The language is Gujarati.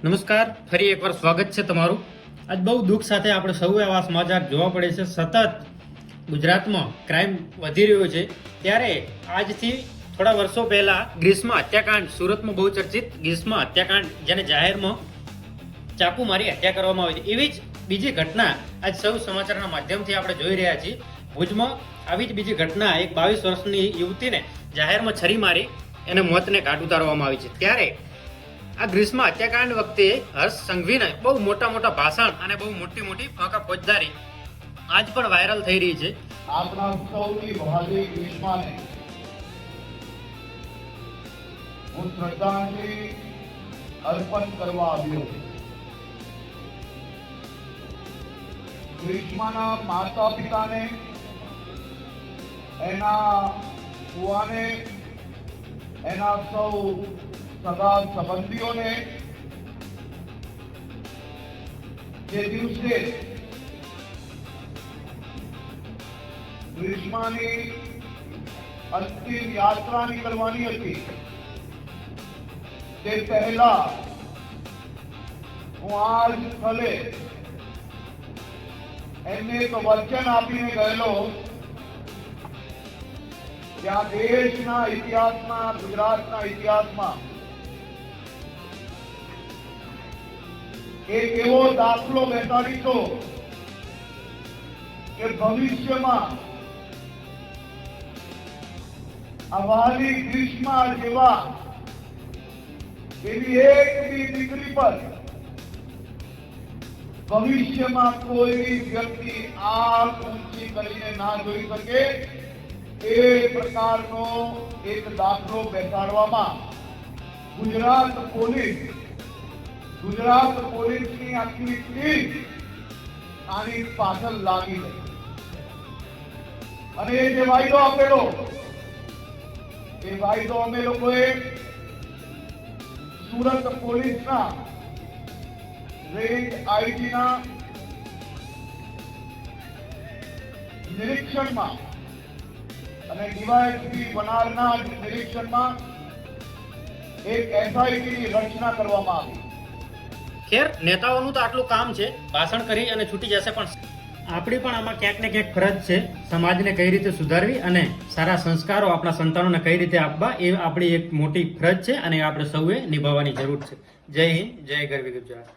નમસ્કાર, ફરી એકવાર સ્વાગત છે તમારું। આજ બહુ દુઃખ સાથે આપણે સૌએ આવા સમાચાર જોવા પડે છે। સતત ગુજરાતમાં ક્રાઇમ વધી રહ્યો છે, ત્યારે આજથી થોડા વર્ષો પહેલા ગ્રીસમાં હત્યાકાંડ, સુરતમાં બહુ ચર્ચિત ગ્રીસમાં હત્યાકાંડ, જેને જાહેરમાં ચાકુ મારી હત્યા કરવામાં આવી હતી, એવી જ બીજી ઘટના આજ સૌ સમાચારના માધ્યમથી આપણે જોઈ રહ્યા છીએ। ભુજમાં આવી જ બીજી ઘટના, એક 22 વર્ષની યુવતીને જાહેરમાં છરી મારી એને મોતને ઘાટ ઉતારવામાં આવી છે। ત્યારે આ ગ્રીસમાં હત્યાકાંડ વખતે હર્ષ સંઘવીને બહુ મોટા ભાષણ અને બહુ મોટી ફાંકા ફોજદારી આજ પણ વાયરલ થઈ રહી છે। આપણા સૌની ભાવિ ગ્રીષ્માને હું શ્રદ્ધાંજલિ અર્પણ કરવા આવ્યો છું। ગ્રીષ્માના માતા પિતાને, એના ફુવાને, એના સૌ સગા સંબંધીઓને જે દિવસે ગ્રીષ્માની અંતિમ યાત્રા નીકળવાની હતી તે પહેલા હું આ સ્થળે એમને એક વચન આપીને ગયેલો કે આ દેશના ઇતિહાસમાં, ગુજરાતના ઇતિહાસમાં એક એવો દાખલો બેસાડીશો કે ભવિષ્યમાં આ વાલી ગ્રીષ્મા જેવા એવી એક બી દીકરી પર ભવિષ્યમાં કોઈ વ્યક્તિ આંખ ઊંચી કરીને ના જોઈ શકે એ પ્રકારનો એક દાખલો બેસાડવામાં ગુજરાત પોલીસની આખી ટીમ આની પાછળ લાગી ગઈ અને એ જે વાયદો આપેલો એ વાયદો અમે લોકોએ સુરત પોલીસના રેન્જ આઈજીના નિરીક્ષણમાં અને ડીવાયએસપી વનારના નિરીક્ષણમાં એક એસઆઈટીની રચના કરવામાં આવી। ખેર, નેતાઓનું તો આટલું કામ છે, ભાષણ કરી અને છૂટી જશે, પણ આપણી પણ આમાં ક્યાંક ને ક્યાંક ફરજ છે સમાજને કઈ રીતે સુધારવી અને સારા સંસ્કારો આપણા સંતાનોને કઈ રીતે આપવા, એ આપણી એક મોટી ફરજ છે અને આપણે સૌએ નિભાવવાની જરૂર છે। જય હિન્દ, જય ગરવી ગુજરાત।